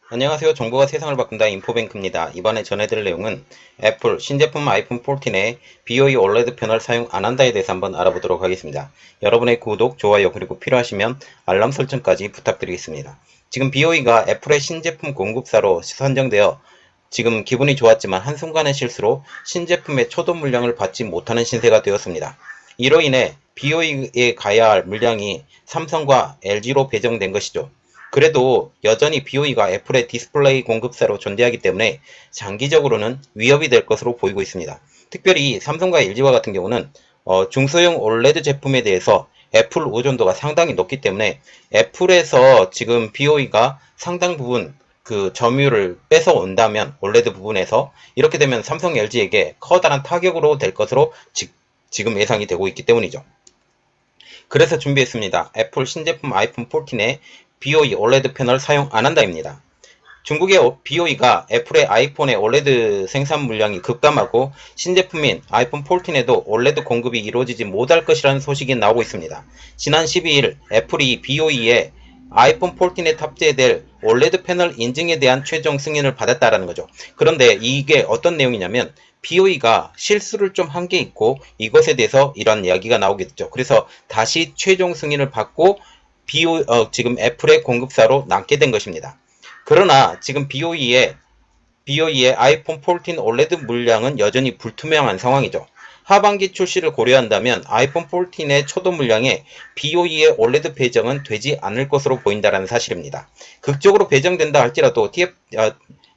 안녕하세요. 정보가 세상을 바꾼다 인포뱅크입니다. 이번에 전해드릴 내용은 애플 신제품 아이폰 14에 BOE OLED 패널 사용 안한다에 대해서 한번 알아보도록 하겠습니다. 여러분의 구독, 좋아요 그리고 필요하시면 알람 설정까지 부탁드리겠습니다. 지금 BOE가 애플의 신제품 공급사로 선정되어 지금 기분이 좋았지만 한순간의 실수로 신제품의 초도 물량을 받지 못하는 신세가 되었습니다. 이로 인해 BOE에 가야 할 물량이 삼성과 LG로 배정된 것이죠. 그래도 여전히 BOE가 애플의 디스플레이 공급사로 존재하기 때문에 장기적으로는 위협이 될 것으로 보이고 있습니다. 특별히 삼성과 LG와 같은 경우는 중소형 OLED 제품에 대해서 애플 의존도가 상당히 높기 때문에 애플에서 지금 BOE가 상당 부분 그 점유율을 뺏어온다면 OLED 부분에서 이렇게 되면 삼성 LG에게 커다란 타격으로 될 것으로 지금 예상이 되고 있기 때문이죠. 그래서 준비했습니다. 애플 신제품 아이폰 14에 BOE OLED 패널 사용 안한다입니다. 중국의 BOE가 애플의 아이폰의 OLED 생산 물량이 급감하고 신제품인 아이폰 14에도 OLED 공급이 이루어지지 못할 것이라는 소식이 나오고 있습니다. 지난 12일 애플이 BOE에 아이폰 14에 탑재될 OLED 패널 인증에 대한 최종 승인을 받았다라는 거죠. 그런데 이게 어떤 내용이냐면 BOE가 실수를 좀 한 게 있고 이것에 대해서 이런 이야기가 나오겠죠. 그래서 다시 최종 승인을 받고 지금 애플의 공급사로 남게 된 것입니다. 그러나 지금 BOE의 아이폰 14 OLED 물량은 여전히 불투명한 상황이죠. 하반기 출시를 고려한다면 아이폰 14의 초도 물량에 BOE의 OLED 배정은 되지 않을 것으로 보인다는 사실입니다. 극적으로 배정된다 할지라도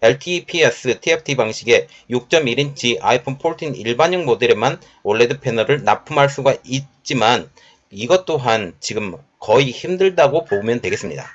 LTPS TFT 방식의 6.1인치 아이폰 14 일반형 모델에만 OLED 패널을 납품할 수가 있지만 이것 또한 지금 거의 힘들다고 보면 되겠습니다.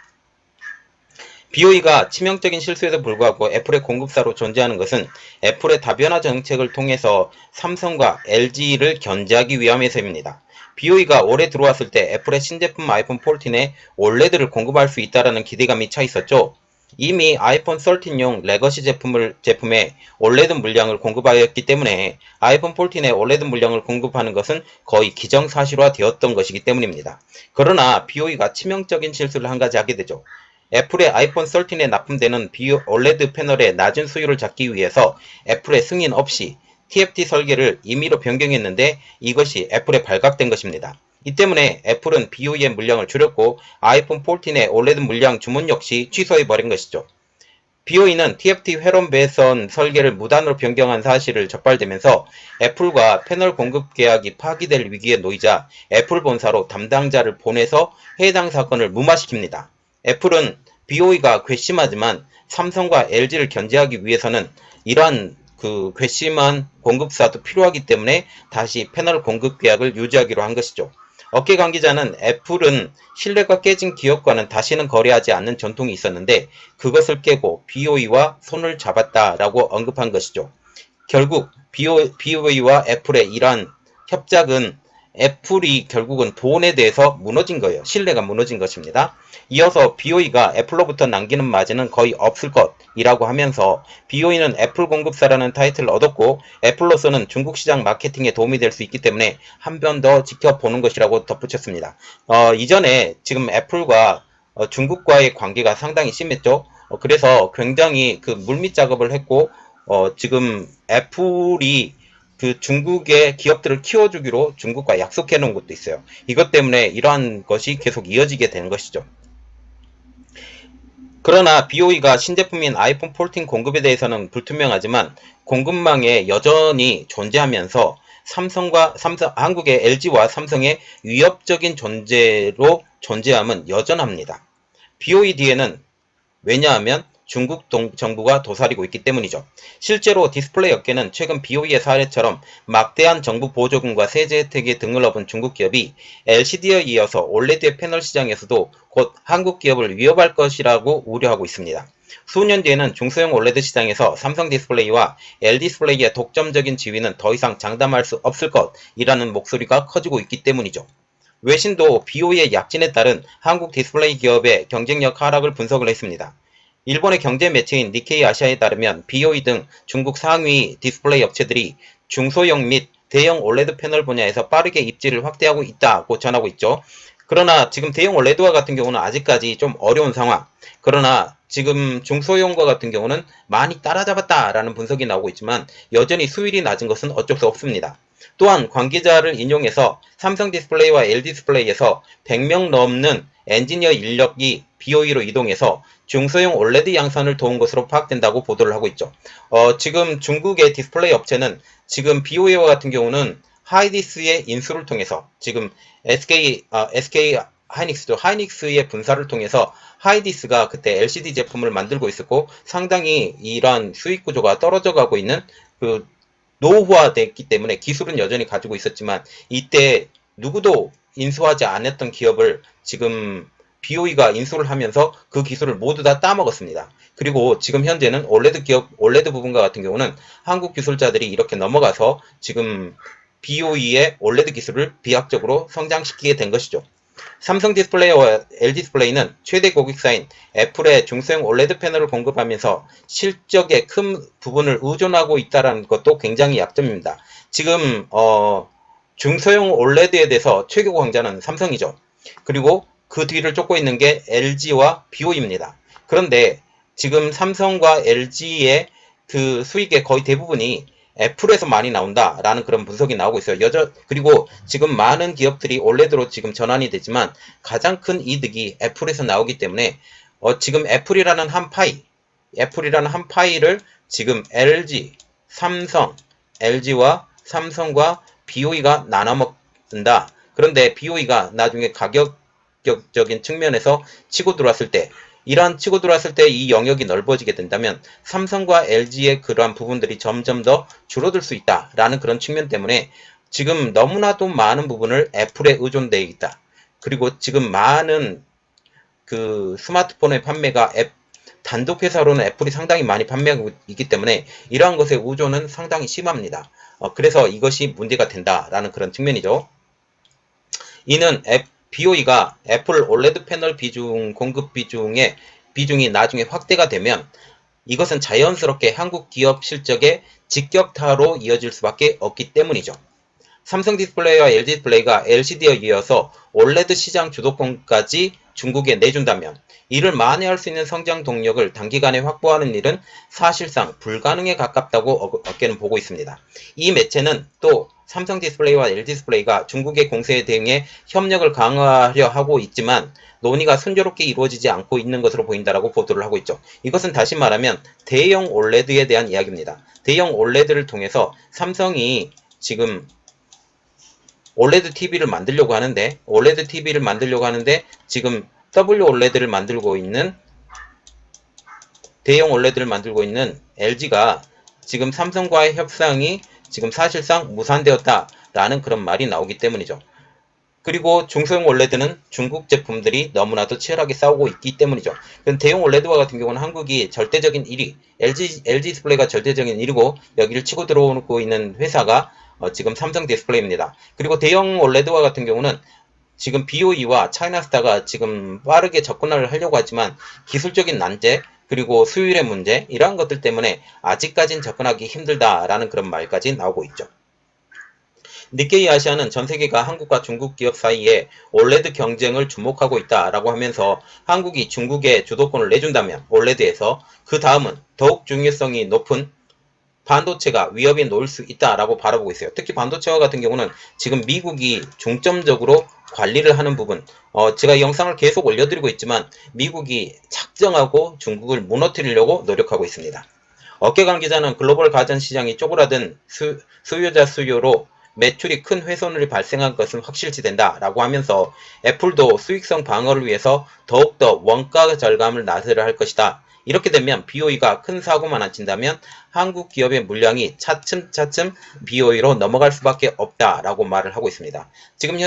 BOE가 치명적인 실수에도 불구하고 애플의 공급사로 존재하는 것은 애플의 다변화 정책을 통해서 삼성과 LG를 견제하기 위함에서입니다. BOE가 올해 들어왔을 때 애플의 신제품 아이폰 14에 OLED를 공급할 수 있다는 기대감이 차 있었죠. 이미 아이폰 13용 레거시 제품에 OLED 물량을 공급하였기 때문에 아이폰 14에 OLED 물량을 공급하는 것은 거의 기정사실화 되었던 것이기 때문입니다. 그러나 BOE가 치명적인 실수를 한 가지 하게 되죠. 애플의 아이폰 13에 납품되는 OLED 패널의 낮은 수율을 잡기 위해서 애플의 승인 없이 TFT 설계를 임의로 변경했는데 이것이 애플에 발각된 것입니다. 이 때문에 애플은 BOE의 물량을 줄였고 아이폰 14의 OLED 물량 주문 역시 취소해버린 것이죠. BOE는 TFT 회론 배선 설계를 무단으로 변경한 사실을 적발되면서 애플과 패널 공급 계약이 파기될 위기에 놓이자 애플 본사로 담당자를 보내서 해당 사건을 무마시킵니다. 애플은 BOE가 괘씸하지만 삼성과 LG를 견제하기 위해서는 이러한 괘씸한 공급사도 필요하기 때문에 다시 패널 공급 계약을 유지하기로 한 것이죠. 업계 관계자는 애플은 신뢰가 깨진 기업과는 다시는 거래하지 않는 전통이 있었는데 그것을 깨고 BOE와 손을 잡았다라고 언급한 것이죠. 결국 BOE와 애플의 이러한 협작은 애플이 결국은 돈에 대해서 무너진 거예요. 신뢰가 무너진 것입니다. 이어서 BOE가 애플로부터 남기는 마진은 거의 없을 것이라고 하면서 BOE는 애플 공급사라는 타이틀을 얻었고 애플로서는 중국 시장 마케팅에 도움이 될 수 있기 때문에 한 번 더 지켜보는 것이라고 덧붙였습니다. 이전에 지금 애플과 중국과의 관계가 상당히 심했죠. 그래서 굉장히 물밑 작업을 했고 지금 애플이 중국의 기업들을 키워주기로 중국과 약속해 놓은 것도 있어요. 이것 때문에 이러한 것이 계속 이어지게 되는 것이죠. 그러나 BOE가 신제품인 아이폰 14 공급에 대해서는 불투명하지만 공급망에 여전히 존재하면서 한국의 LG와 삼성의 위협적인 존재로 존재함은 여전합니다. BOE 뒤에는 왜냐하면 중국 정부가 도사리고 있기 때문이죠. 실제로 디스플레이 업계는 최근 BOE의 사례처럼 막대한 정부 보조금과 세제 혜택에 등을 업은 중국 기업이 LCD에 이어서 OLED의 패널 시장에서도 곧 한국 기업을 위협할 것이라고 우려하고 있습니다. 수년 뒤에는 중소형 OLED 시장에서 삼성 디스플레이와 LD스플레이의 독점적인 지위는 더 이상 장담할 수 없을 것이라는 목소리가 커지고 있기 때문이죠. 외신도 BOE의 약진에 따른 한국 디스플레이 기업의 경쟁력 하락을 분석을 했습니다. 일본의 경제 매체인 니케이 아시아에 따르면 BOE 등 중국 상위 디스플레이 업체들이 중소형 및 대형 OLED 패널 분야에서 빠르게 입지를 확대하고 있다고 전하고 있죠. 그러나 지금 대형 OLED와 같은 경우는 아직까지 좀 어려운 상황. 그러나 지금 중소형과 같은 경우는 많이 따라잡았다라는 분석이 나오고 있지만 여전히 수율이 낮은 것은 어쩔 수 없습니다. 또한 관계자를 인용해서 삼성 디스플레이와 LG 디스플레이에서 100명 넘는 엔지니어 인력이 BOE로 이동해서 중소형 OLED 양산을 도운 것으로 파악된다고 보도를 하고 있죠. 지금 중국의 디스플레이 업체는 지금 BOE와 같은 경우는 하이디스의 인수를 통해서 지금 SK 하이닉스죠. 하이닉스의 분사를 통해서 하이디스가 그때 LCD 제품을 만들고 있었고 상당히 이러한 수익 구조가 떨어져 가고 있는 그 노후화됐기 때문에 기술은 여전히 가지고 있었지만 이때 누구도 인수하지 않았던 기업을 지금 BOE가 인수를 하면서 그 기술을 모두 다 따먹었습니다. 그리고 지금 현재는 올레드 기업, 올레드 부분과 같은 경우는 한국 기술자들이 이렇게 넘어가서 지금 BOE의 올레드 기술을 비약적으로 성장시키게 된 것이죠. 삼성 디스플레이와 LG 디스플레이는 최대 고객사인 애플의 중소형 OLED 패널을 공급하면서 실적의 큰 부분을 의존하고 있다는 것도 굉장히 약점입니다. 지금 중소형 OLED에 대해서 최고 강자는 삼성이죠. 그리고 그 뒤를 쫓고 있는 게 LG와 BOE입니다. 그런데 지금 삼성과 LG의 그 수익의 거의 대부분이 애플에서 많이 나온다라는 그런 분석이 나오고 있어요. 그리고 지금 많은 기업들이 올레드로 지금 전환이 되지만 가장 큰 이득이 애플에서 나오기 때문에 지금 애플이라는 한 파이를 지금 LG, 삼성, LG와 삼성과 BOE가 나눠 먹는다. 그런데 BOE가 나중에 가격적인 측면에서 치고 들어왔을 때 이러한 치고 들어왔을 때 이 영역이 넓어지게 된다면 삼성과 LG의 그러한 부분들이 점점 더 줄어들 수 있다라는 그런 측면 때문에 지금 너무나도 많은 부분을 애플에 의존되어 있다. 그리고 지금 많은 그 스마트폰의 판매가 단독 회사로는 애플이 상당히 많이 판매하고 있기 때문에 이러한 것의 의존은 상당히 심합니다. 그래서 이것이 문제가 된다라는 그런 측면이죠. 이는 BOE가 애플 올레드 패널 공급 비중이 나중에 확대가 되면 이것은 자연스럽게 한국 기업 실적의 직격타로 이어질 수밖에 없기 때문이죠. 삼성 디스플레이와 LG 디스플레이가 LCD에 이어서 OLED 시장 주도권까지 중국에 내준다면 이를 만회할 수 있는 성장 동력을 단기간에 확보하는 일은 사실상 불가능에 가깝다고 업계는 보고 있습니다. 이 매체는 또 삼성 디스플레이와 LG 디스플레이가 중국의 공세에 대응해 협력을 강화하려 하고 있지만 논의가 순조롭게 이루어지지 않고 있는 것으로 보인다라고 보도를 하고 있죠. 이것은 다시 말하면 대형 OLED에 대한 이야기입니다. 대형 OLED를 통해서 삼성이 지금 OLED TV를 만들려고 하는데 지금 WOLED를 만들고 있는 대형 OLED를 만들고 있는 LG가 지금 삼성과의 협상이 지금 사실상 무산되었다라는 그런 말이 나오기 때문이죠. 그리고 중소형 OLED는 중국 제품들이 너무나도 치열하게 싸우고 있기 때문이죠. 대형 OLED와 같은 경우는 한국이 절대적인 1위, LG 디스플레이가 절대적인 1위고 여기를 치고 들어오고 있는 회사가 지금 삼성 디스플레이입니다. 그리고 대형 OLED와 같은 경우는 지금 BOE와 차이나스타가 지금 빠르게 접근을 하려고 하지만 기술적인 난제 그리고 수율의 문제 이러한 것들 때문에 아직까진 접근하기 힘들다라는 그런 말까지 나오고 있죠. 니케이 아시아는 전 세계가 한국과 중국 기업 사이에 올레드 경쟁을 주목하고 있다라고 하면서 한국이 중국에 주도권을 내준다면 올레드에서 그 다음은 더욱 중요성이 높은 반도체가 위협에 놓일 수 있다라고 바라보고 있어요. 특히 반도체와 같은 경우는 지금 미국이 중점적으로 관리를 하는 부분, 제가 영상을 계속 올려드리고 있지만 미국이 작정하고 중국을 무너뜨리려고 노력하고 있습니다. 업계 관계자는 글로벌 가전시장이 쪼그라든 수요자 수요로 매출이 큰 훼손을 발생한 것은 확실시된다 라고 하면서 애플도 수익성 방어를 위해서 더욱더 원가 절감을 나서려 할 것이다. 이렇게 되면 BOE가 큰 사고만 안 친다면 한국 기업의 물량이 차츰차츰 BOE로 넘어갈 수밖에 없다라고 말을 하고 있습니다. 지금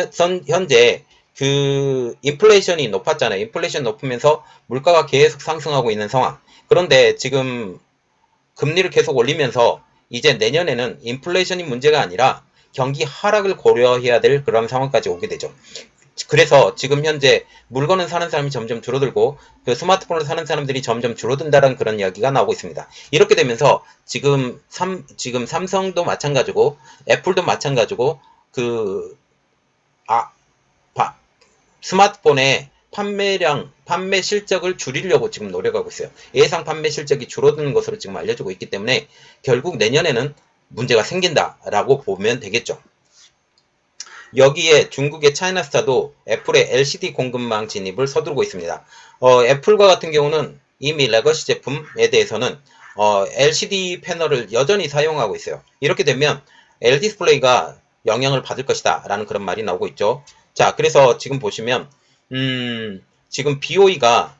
현재 그 인플레이션이 높았잖아요. 인플레이션 높으면서 물가가 계속 상승하고 있는 상황. 그런데 지금 금리를 계속 올리면서 이제 내년에는 인플레이션이 문제가 아니라 경기 하락을 고려해야 될 그런 상황까지 오게 되죠. 그래서 지금 현재 물건을 사는 사람이 점점 줄어들고 그 스마트폰을 사는 사람들이 점점 줄어든다는 그런 이야기가 나오고 있습니다. 이렇게 되면서 지금 삼성도 마찬가지고 애플도 마찬가지고 스마트폰의 판매 실적을 줄이려고 지금 노력하고 있어요. 예상 판매 실적이 줄어드는 것으로 지금 알려지고 있기 때문에 결국 내년에는 문제가 생긴다라고 보면 되겠죠. 여기에 중국의 차이나스타도 애플의 LCD 공급망 진입을 서두르고 있습니다. 애플과 같은 경우는 이미 레거시 제품에 대해서는 LCD 패널을 여전히 사용하고 있어요. 이렇게 되면 LDis플레이가 영향을 받을 것이다 라는 그런 말이 나오고 있죠. 자, 그래서 지금 보시면 지금 BOE가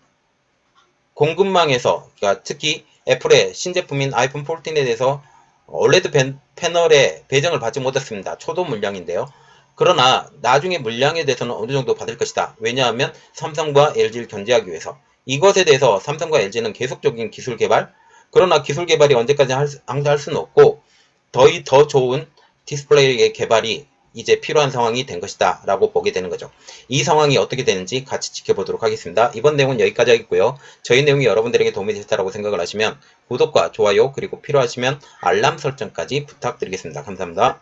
공급망에서, 그러니까 특히 애플의 신제품인 아이폰 14에 대해서 OLED 패널에 배정을 받지 못했습니다. 초도 물량인데요. 그러나 나중에 물량에 대해서는 어느 정도 받을 것이다. 왜냐하면 삼성과 LG를 견제하기 위해서. 이것에 대해서 삼성과 LG는 계속적인 기술 개발, 그러나 기술 개발이 언제까지 항상 할 수는 없고 더 좋은 디스플레이의 개발이 이제 필요한 상황이 된 것이다 라고 보게 되는 거죠. 이 상황이 어떻게 되는지 같이 지켜보도록 하겠습니다. 이번 내용은 여기까지 하겠고요. 저희 내용이 여러분들에게 도움이 됐다고 생각을 하시면 구독과 좋아요 그리고 필요하시면 알람 설정까지 부탁드리겠습니다. 감사합니다.